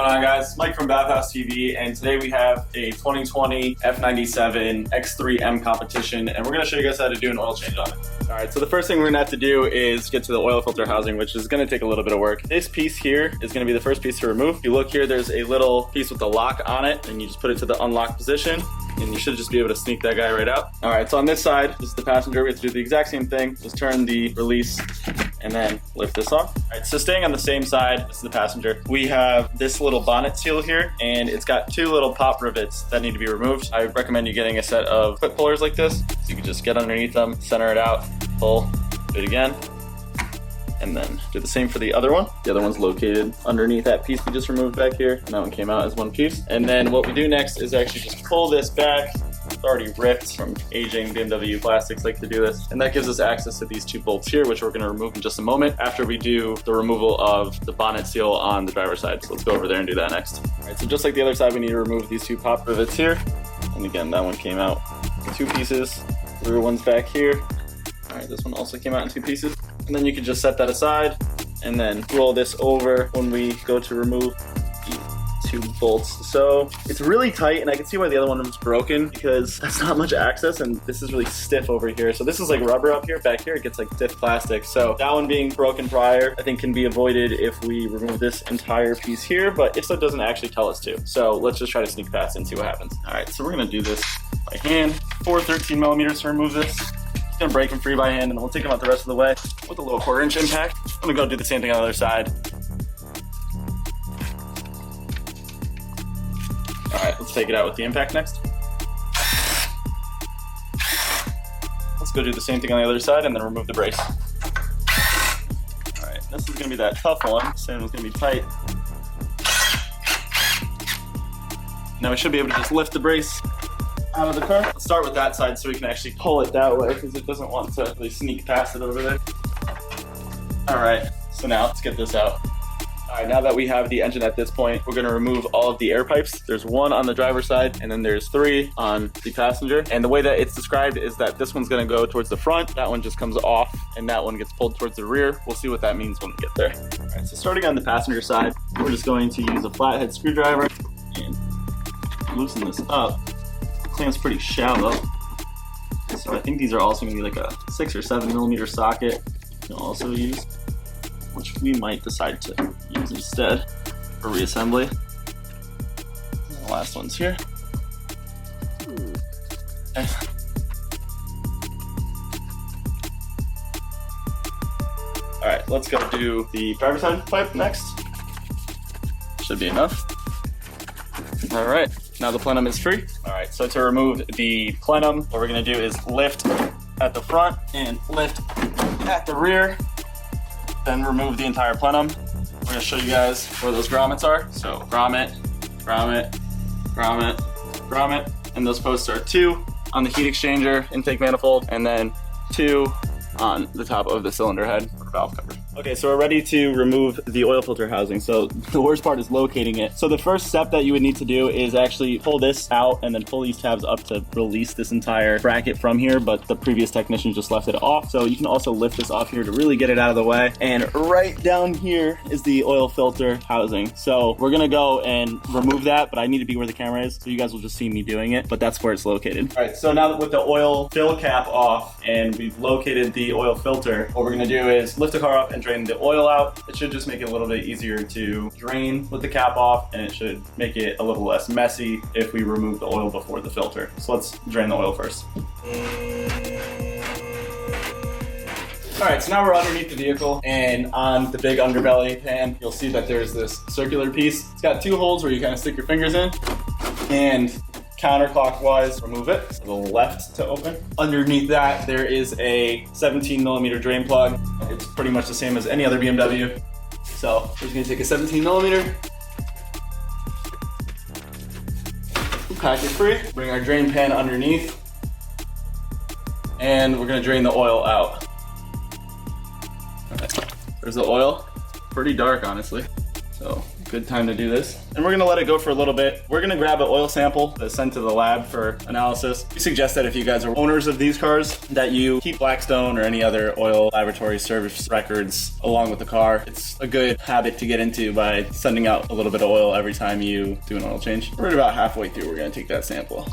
going on, guys? Mike from BavhausTV, and today we have a 2020 F97 X3M Competition, and we're going to show you guys how to do an oil change on it. Alright, so the first thing we're going to have to do is get to the oil filter housing, which is going to take a little bit of work. This piece here is going to be the first piece to remove. If you look here, there's a little piece with a lock on it, and you just put it to the unlock position, and you should just be able to sneak that guy right out. Alright, so on this side, this is the passenger. We have to do the exact same thing. Just turn the release and then lift this off. Alright, so staying on the same side, this is the passenger. We have this little bonnet seal here, and it's got two little pop rivets that need to be removed. I recommend you getting a set of clip pullers like this, so you can just get underneath them, center it out, pull, do it again, and then do the same for the other one. The other one's located underneath that piece we just removed back here, and that one came out as one piece. And then what we do next is actually just pull this back. It's already ripped from aging. BMW plastics like to do this. And that gives us access to these two bolts here, which we're gonna remove in just a moment after we do the removal of the bonnet seal on the driver's side. So let's go over there and do that next. All right, so just like the other side, we need to remove these two pop rivets here. And again, that one came out in two pieces. The rear one's back here. All right, this one also came out in two pieces. And then you can just set that aside and then roll this over when we go to remove two bolts. So it's really tight, and I can see why the other one was broken because that's not much access, and this is really stiff over here. So this is like rubber up here. Back here it gets like stiff plastic. So that one being broken prior I think can be avoided if we remove this entire piece here, but it still doesn't actually tell us to. So let's just try to sneak past and see what happens. All right, so we're gonna do this by hand. 13 millimeters to remove this. Just gonna break them free by hand, and we'll take them out the rest of the way with a little 1/4 inch impact. I'm gonna go do the same thing on the other side. Alright, let's take it out with the impact next. Let's go do the same thing on the other side and then remove the brace. Alright, this is going to be that tough one. Same one's going to be tight. Now we should be able to just lift the brace out of the car. Let's start with that side so we can actually pull it that way because it doesn't want to really sneak past it over there. Alright, so now let's get this out. Alright, now that we have the engine at this point, we're going to remove all of the air pipes. There's one on the driver's side, and then there's 3 on the passenger. And the way that it's described is that this one's going to go towards the front, that one just comes off, and that one gets pulled towards the rear. We'll see what that means when we get there. Alright, so starting on the passenger side, we're just going to use a flathead screwdriver and loosen this up. The clamp's pretty shallow, so I think these are also going to be like a 6 or 7 millimeter socket you can also use, which we might decide to use instead for reassembly. The last one's here. Okay. All right, let's go do the driver's side pipe next. Should be enough. All right, now the plenum is free. All right, so to remove the plenum, what we're gonna do is lift at the front and lift at the rear. Then remove the entire plenum. We're gonna show you guys where those grommets are. So grommet, grommet, grommet, grommet. And those posts are 2 on the heat exchanger intake manifold, and then 2 on the top of the cylinder head or valve cover. Okay, so we're ready to remove the oil filter housing. So the worst part is locating it. So the first step that you would need to do is actually pull this out and then pull these tabs up to release this entire bracket from here, but the previous technician just left it off. So you can also lift this off here to really get it out of the way. And right down here is the oil filter housing. So we're gonna go and remove that, but I need to be where the camera is, so you guys will just see me doing it, but that's where it's located. All right, so now that with the oil fill cap off and we've located the oil filter, what we're gonna do is lift the car up and drain the oil out. It should just make it a little bit easier to drain with the cap off, and it should make it a little less messy if we remove the oil before the filter. So let's drain the oil first. All right, so now we're underneath the vehicle, and on the big underbelly pan, you'll see that there's this circular piece. It's got 2 holes where you kind of stick your fingers in, and counterclockwise remove it. To the left to open. Underneath that, there is a 17 millimeter drain plug. It's pretty much the same as any other BMW. So we're just gonna take a 17 millimeter, pack it free, bring our drain pan underneath, and we're gonna drain the oil out. All right. There's the oil. Pretty dark, honestly. So good time to do this. And we're gonna let it go for a little bit. We're gonna grab an oil sample that's sent to the lab for analysis. We suggest that if you guys are owners of these cars, that you keep Blackstone or any other oil laboratory service records along with the car. It's a good habit to get into by sending out a little bit of oil every time you do an oil change. We're at about halfway through, we're gonna take that sample.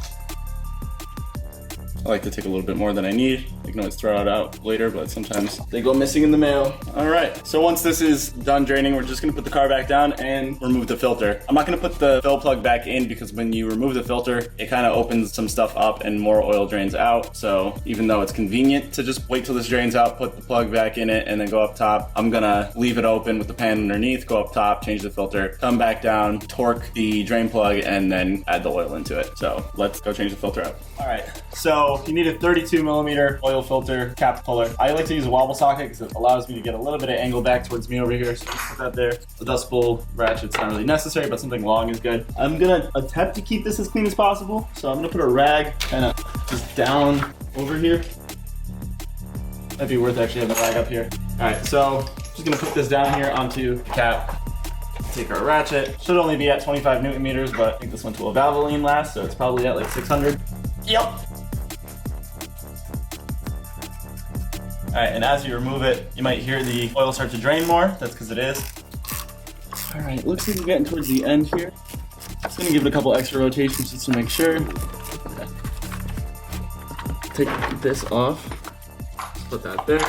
I like to take a little bit more than I need. I can always throw it out later, but sometimes they go missing in the mail. All right, so once this is done draining, we're just gonna put the car back down and remove the filter. I'm not gonna put the fill plug back in because when you remove the filter, it kind of opens some stuff up and more oil drains out. So even though it's convenient to just wait till this drains out, put the plug back in it and then go up top, I'm gonna leave it open with the pan underneath, go up top, change the filter, come back down, torque the drain plug, and then add the oil into it. So let's go change the filter out. All right, so you need a 32 millimeter oil filter cap puller. I like to use a wobble socket because it allows me to get a little bit of angle back towards me over here. So just put that there. The dust bowl ratchet's not really necessary, but something long is good. I'm gonna attempt to keep this as clean as possible. So I'm gonna put a rag kind of just down over here. That'd be worth actually having a rag up here. All right, so just gonna put this down here onto the cap. Take our ratchet. Should only be at 25 Newton meters, but I think this went to a Valvoline last, so it's probably at like 600. Yep. All right, and as you remove it, you might hear the oil start to drain more. That's because it is. All right, looks like we're getting towards the end here. Just gonna give it a couple extra rotations just to make sure. Okay. Take this off. Put that there.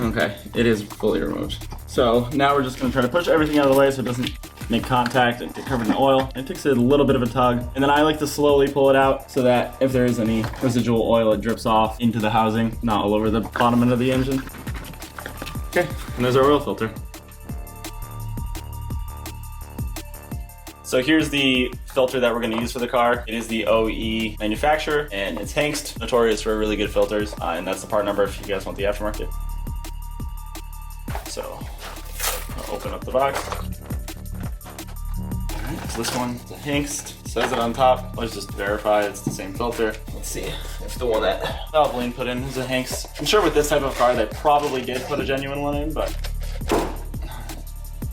Okay, it is fully removed. So now we're just gonna try to push everything out of the way so it doesn't make contact and get covered in oil. It takes a little bit of a tug. And then I like to slowly pull it out so that if there is any residual oil, it drips off into the housing, not all over the bottom end of the engine. Okay, and there's our oil filter. So here's the filter that we're gonna use for the car. It is the OE manufacturer and it's Hengst, notorious for really good filters. And that's the part number if you guys want the aftermarket. So I'll open up the box. Alright, so this one, the Hengst, says it on top. Let's just verify it's the same filter. Let's see if the one that Valvoline put in is a Hengst. I'm sure with this type of car they probably did put a genuine one in, but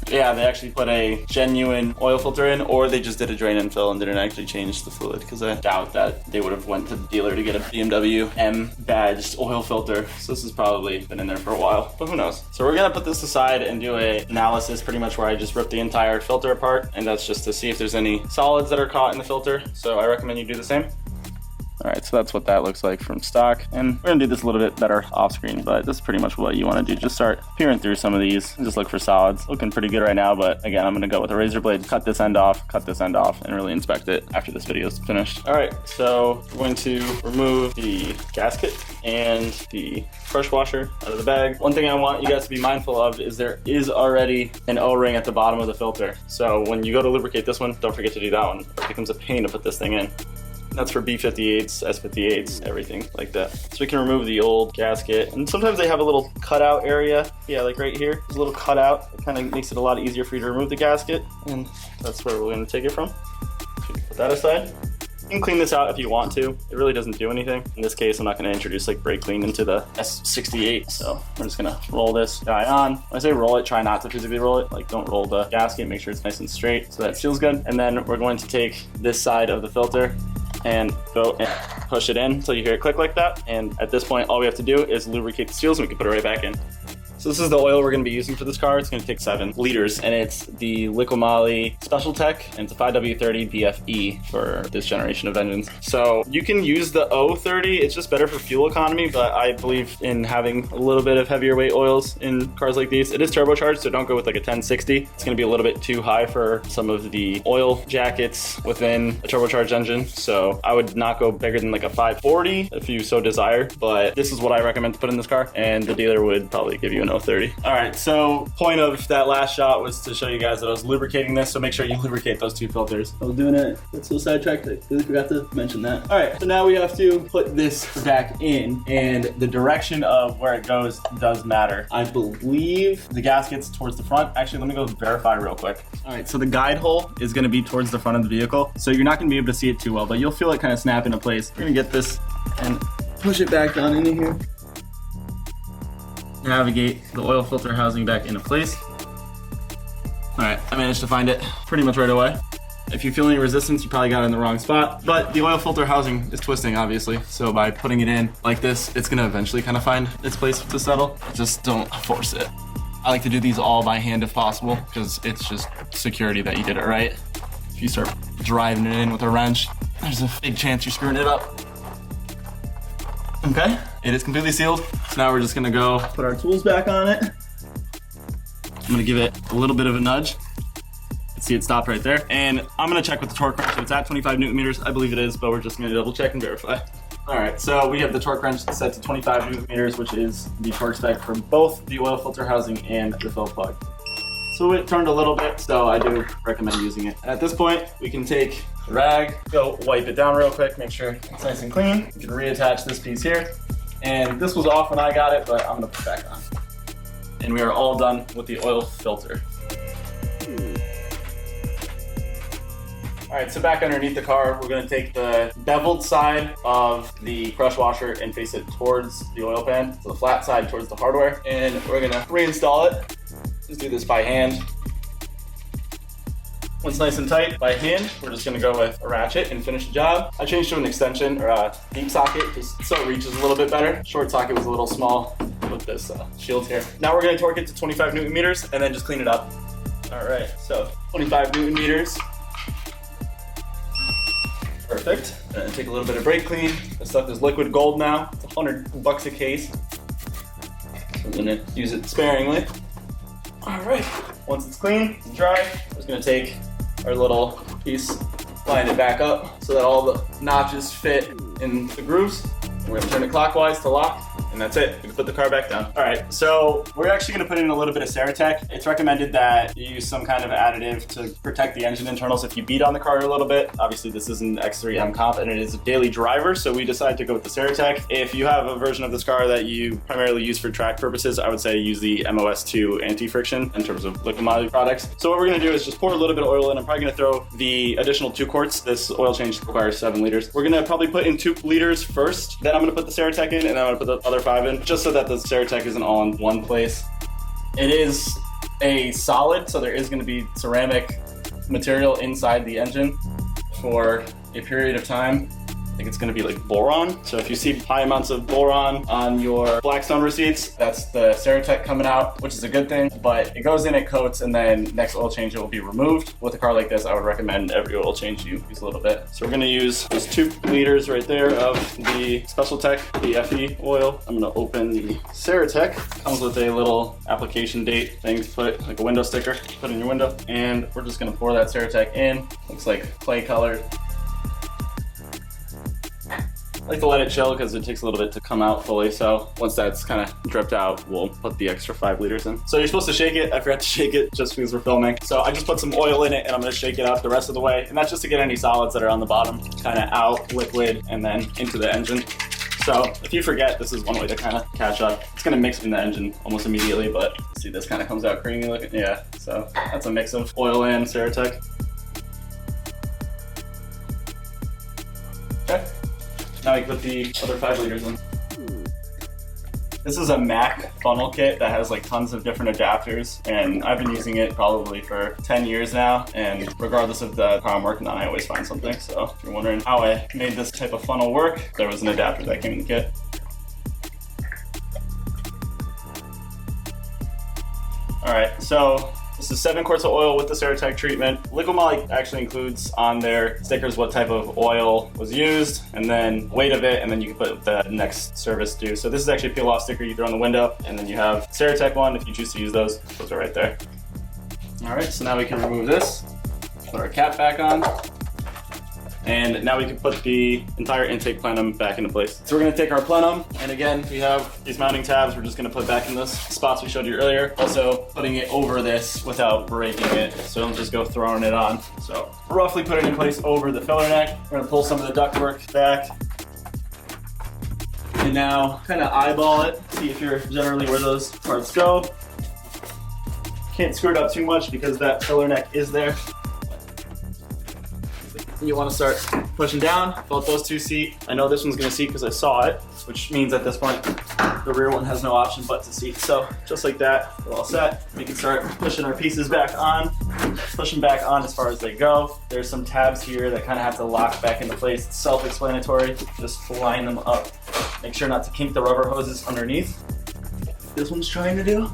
yeah, they actually put a genuine oil filter in, or they just did a drain and fill and didn't actually change the fluid, because I doubt that they would have went to the dealer to get a BMW M badged oil filter. So this has probably been in there for a while, but who knows. So we're gonna put this aside and do an analysis pretty much where I just rip the entire filter apart, and that's just to see if there's any solids that are caught in the filter. So I recommend you do the same. All right, so that's what that looks like from stock. And we're gonna do this a little bit better off screen, but this is pretty much what you wanna do. Just start peering through some of these and just look for solids. Looking pretty good right now, but again, I'm gonna go with a razor blade, cut this end off, and really inspect it after this video is finished. All right, so we're going to remove the gasket and the pressure washer out of the bag. One thing I want you guys to be mindful of is there is already an O-ring at the bottom of the filter. So when you go to lubricate this one, don't forget to do that one. It becomes a pain to put this thing in. That's for B58s, S58s, everything like that. So we can remove the old gasket. And sometimes they have a little cutout area. Yeah, like right here, there's a little cutout. It kind of makes it a lot easier for you to remove the gasket. And that's where we're gonna take it from. So put that aside. You can clean this out if you want to. It really doesn't do anything. In this case, I'm not gonna introduce like brake clean into the S58. So we're just gonna roll this guy on. When I say roll it, try not to physically roll it. Like don't roll the gasket, make sure it's nice and straight so that it feels good. And then we're going to take this side of the filter and go and push it in until you hear it click like that. And at this point, all we have to do is lubricate the seals and we can put it right back in. So this is the oil we're going to be using for this car. It's going to take 7 liters, and it's the Liqui Special Tech, and it's a 5W30 BFE for this generation of engines. So you can use the O30. It's just better for fuel economy, but I believe in having a little bit of heavier weight oils in cars like these. It is turbocharged, so don't go with like a 1060. It's going to be a little bit too high for some of the oil jackets within a turbocharged engine. So I would not go bigger than like a 540 if you so desire, but this is what I recommend to put in this car, and the dealer would probably give you an 030. All right, so point of that last shot was to show you guys that I was lubricating this, so make sure you lubricate those 2 filters. I was doing it, that's so sidetracked, I really forgot to mention that. All right, so now we have to put this back in, and the direction of where it goes does matter. I believe the gasket's towards the front. Actually, let me go verify real quick. All right, so the guide hole is gonna be towards the front of the vehicle, so you're not gonna be able to see it too well, but you'll feel it kind of snap into place. We're gonna get this and push it back down into here. Navigate the oil filter housing back into place. All right, I managed to find it pretty much right away. If you feel any resistance, you probably got it in the wrong spot, but the oil filter housing is twisting, obviously. So by putting it in like this, it's gonna eventually kind of find its place to settle. Just don't force it. I like to do these all by hand if possible, because it's just security that you did it right. If you start driving it in with a wrench, there's a big chance you're screwing it up. Okay, it is completely sealed. So now we're just gonna go put our tools back on it. I'm gonna give it a little bit of a nudge. See it stopped right there. And I'm gonna check with the torque wrench. So it's at 25 Newton meters, I believe it is, but we're just gonna double check and verify. All right, so we have the torque wrench set to 25 Newton meters, which is the torque spec for both the oil filter housing and the fill plug. So it turned a little bit, so I do recommend using it. At this point, we can take the rag, go wipe it down real quick, make sure it's nice and clean. We can reattach this piece here. And this was off when I got it, but I'm gonna put it back on. And we are all done with the oil filter. All right, so back underneath the car, we're gonna take the beveled side of the crush washer and face it towards the oil pan, so the flat side towards the hardware, and we're gonna reinstall it. Just do this by hand. Once nice and tight by hand, we're just gonna go with a ratchet and finish the job. I changed to an extension or a deep socket just so it reaches a little bit better. Short socket was a little small with this shield here. Now we're gonna torque it to 25 Newton meters and then just clean it up. All right, so 25 Newton meters. Perfect. And take a little bit of brake clean. This stuff is liquid gold now. It's $100 a case. So I'm gonna use it sparingly. All right. Once it's clean and dry, we're just gonna take our little piece, line it back up so that all the notches fit in the grooves. We're gonna turn it clockwise to lock, and that's it. We can put the car back down. All right, so we're actually gonna put in a little bit of Ceratec. It's recommended that you use some kind of additive to protect the engine internals if you beat on the car a little bit. Obviously, this is an X3M Comp, and it is a daily driver, so we decided to go with the Ceratec. If you have a version of this car that you primarily use for track purposes, I would say use the MOS2 anti-friction in terms of liquid moly products. So what we're gonna do is just pour a little bit of oil in. I'm probably gonna throw the additional 2 quarts. This oil change requires 7 liters. We're gonna probably put in 2 liters first, then I'm gonna put the Ceratec in, and then I'm gonna put the other 5 in, just so that the Ceratec isn't all in one place. It is a solid, so there is gonna be ceramic material inside the engine for a period of time. I think it's gonna be like boron. So if you see high amounts of boron on your Blackstone receipts, that's the Ceratec coming out, which is a good thing, but it goes in, it coats, and then next oil change it will be removed. With a car like this, I would recommend every oil change you use a little bit. So we're gonna use those 2 liters right there of the Special Tech, the FE oil. I'm gonna open the Ceratec. Comes with a little application date thing to put, like a window sticker, put in your window. And we're just gonna pour that Ceratec in. Looks like clay colored. I like to let it chill because it takes a little bit to come out fully. So once that's kind of dripped out, we'll put the extra 5 liters in. So you're supposed to shake it. I forgot to shake it just because we're filming. So I just put some oil in it and I'm gonna shake it up the rest of the way. And that's just to get any solids that are on the bottom kind of out, liquid, and then into the engine. So if you forget, this is one way to kind of catch up. It's gonna mix in the engine almost immediately, but see this kind of comes out creamy looking. Yeah, so that's a mix of oil and Ceratec. Okay. Now we can put the other 5 liters in. This is a Mac funnel kit that has like tons of different adapters, and I've been using it probably for 10 years now, and regardless of the car I'm working on, I always find something. So if you're wondering how I made this type of funnel work, there was an adapter that came in the kit. All right, so this is 7 quarts of oil with the Ceratec treatment. Liquid moly actually includes on their stickers what type of oil was used, and then weight of it, and then you can put the next service due. So this is actually a peel-off sticker you throw on the window, and then you have Ceratec one if you choose to use those. Those are right there. All right, so now we can remove this, put our cap back on, and now we can put the entire intake plenum back into place. So we're gonna take our plenum, and again, we have these mounting tabs we're just gonna put back in those spots we showed you earlier. Also, putting it over this without breaking it, so don't just go throwing it on. So roughly put it in place over the filler neck. We're gonna pull some of the ductwork back. And now kind of eyeball it, see if you're generally where those parts go. Can't screw it up too much because that filler neck is there. You want to start pushing down, both those 2 seat. I know this one's going to seat because I saw it, which means at this point, the rear one has no option but to seat. So just like that, we're all set. We can start pushing our pieces back on. push them back on as far as they go. There's some tabs here that kind of have to lock back into place. It's self-explanatory. Just line them up. Make sure not to kink the rubber hoses underneath. This one's trying to do.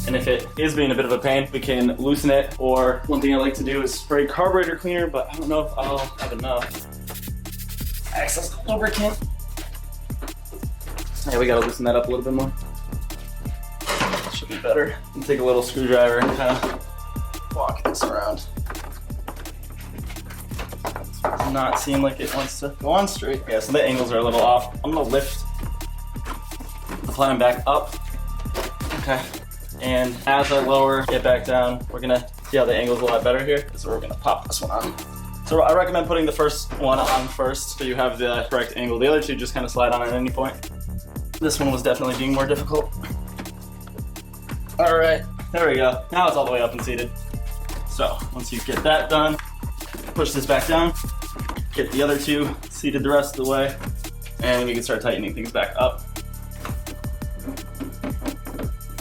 And if it is being a bit of a pain, we can loosen it, or one thing I like to do is spray carburetor cleaner, but I don't know if I'll have enough excess lubricant. Yeah, we gotta loosen that up a little bit more. Should be better. And take a little screwdriver and kind of walk this around. Does not seem like it wants to go on straight. Yeah, so the angles are a little off. I'm gonna lift the plan back up. Okay. And as I lower it back down, we're gonna see how the angle's a lot better here. So we're gonna pop this one on. So I recommend putting the first one on first so you have the correct angle. The other two just kind of slide on at any point. This one was definitely being more difficult. All right, there we go. Now it's all the way up and seated. So once you get that done, push this back down, get the other two seated the rest of the way, and we can start tightening things back up.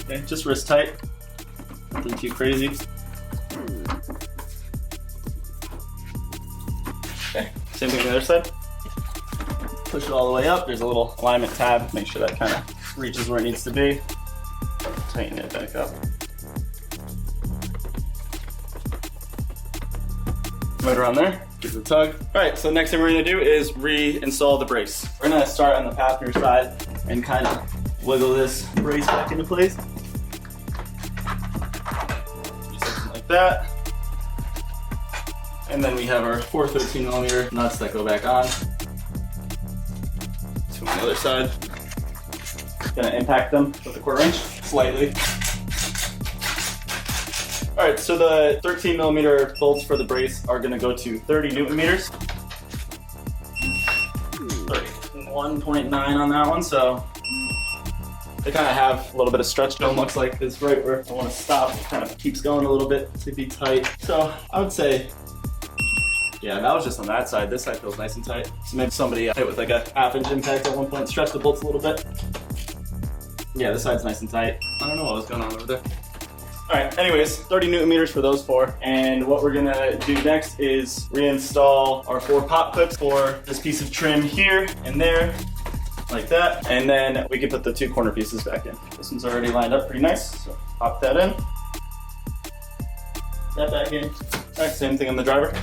Okay, just wrist tight, nothing too crazy. Okay, same thing on the other side. Push it all the way up. There's a little alignment tab. Make sure that kind of reaches where it needs to be. Tighten it back up. Right around there, give it a tug. All right, so the next thing we're gonna do is reinstall the brace. We're gonna start on the passenger side and kind of wiggle this brace back into place. Something like that. And then we have our 4 13mm nuts that go back on. Two on the other side. Gonna impact them with a 1/4 inch, slightly. All right, so the 13mm bolts for the brace are gonna go to 30 Newton meters. 31.9 on that one, so they kind of have a little bit of stretch to them. Looks like it's right where I want to stop. It kind of keeps going a little bit to be tight. So I would say, yeah, that was just on that side. This side feels nice and tight. So maybe somebody hit with like a 1/2 inch impact at one point, stretch the bolts a little bit. Yeah, this side's nice and tight. I don't know what was going on over there. All right, anyways, 30 Newton meters for those 4. And what we're gonna do next is reinstall our 4 pop clips for this piece of trim here and there, like that. And then we can put the 2 corner pieces back in. This one's already lined up pretty nice, so pop that in. That back in. All right, same thing on the driver.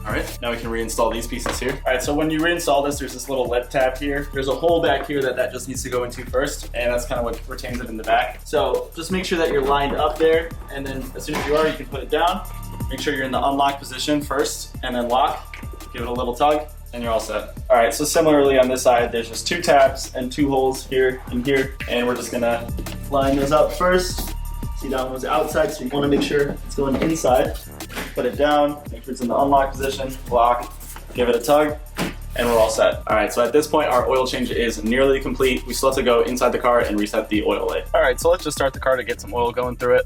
All right, now we can reinstall these pieces here. All right, so when you reinstall this, there's this little lip tab here. There's a hole back here that just needs to go into first, and that's kind of what retains it in the back. So just make sure that you're lined up there, and then as soon as you are, you can put it down. Make sure you're in the unlock position first, and then lock. Give it a little tug, and you're all set. All right, so similarly on this side, there's just 2 tabs and 2 holes here and here, and we're just gonna line those up first. See, that one was outside, so you wanna make sure it's going inside. Put it down, make sure it's in the unlock position, lock, give it a tug, and we're all set. All right, so at this point, our oil change is nearly complete. We still have to go inside the car and reset the oil light. All right, so let's just start the car to get some oil going through it.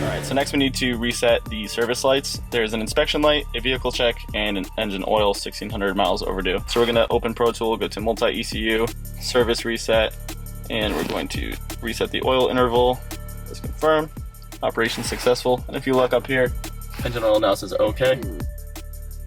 All right, so next we need to reset the service lights. There's an inspection light, a vehicle check, and an engine oil 1600 miles overdue. So we're gonna open Pro Tool, go to multi-ECU, service reset, and we're going to reset the oil interval. Let's confirm. Operation successful. And if you look up here, engine oil now says okay.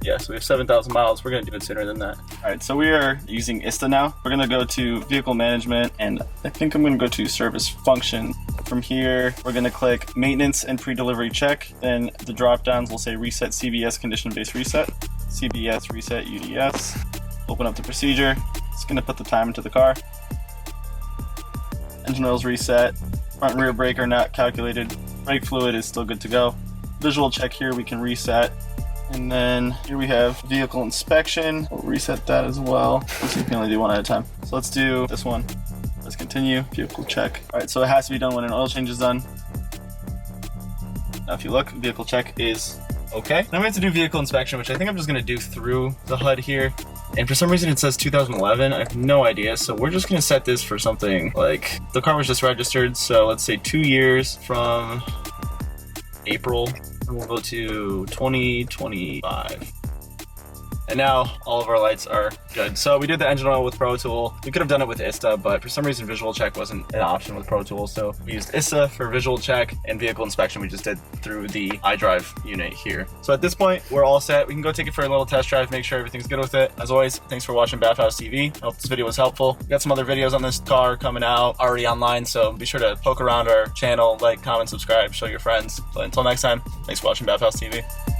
Yeah, so we have 7,000 miles. We're gonna do it sooner than that. All right, so we are using ISTA now. We're gonna go to vehicle management, and I think I'm gonna go to service function. From here, we're gonna click maintenance and pre-delivery check. Then the drop downs will say reset CBS condition-based reset, CBS reset UDS. Open up the procedure. It's gonna put the time into the car. Engine oil's reset. Front and rear brake are not calculated. Brake fluid is still good to go. Visual check here, we can reset. And then here we have vehicle inspection. We'll reset that as well. We can only do one at a time. So let's do this one. Let's continue, vehicle check. All right, so it has to be done when an oil change is done. Now if you look, vehicle check is okay. Now we have to do vehicle inspection, which I think I'm just gonna do through the HUD here. And for some reason it says 2011, I have no idea. So we're just gonna set this for something like, the car was just registered. So let's say 2 years from April, and we'll go to 2025. and now all of our lights are good. So we did the engine oil with Pro Tool. We could have done it with ISTA, but for some reason visual check wasn't an option with Pro Tool, so we used ISTA for visual check, and vehicle inspection we just did through the iDrive unit here. So at this point, we're all set. We can go take it for a little test drive, make sure everything's good with it. As always, thanks for watching BavhausTV. I hope this video was helpful. We got some other videos on this car coming out already online, so be sure to poke around our channel, like, comment, subscribe, show your friends. But until next time, thanks for watching BavhausTV.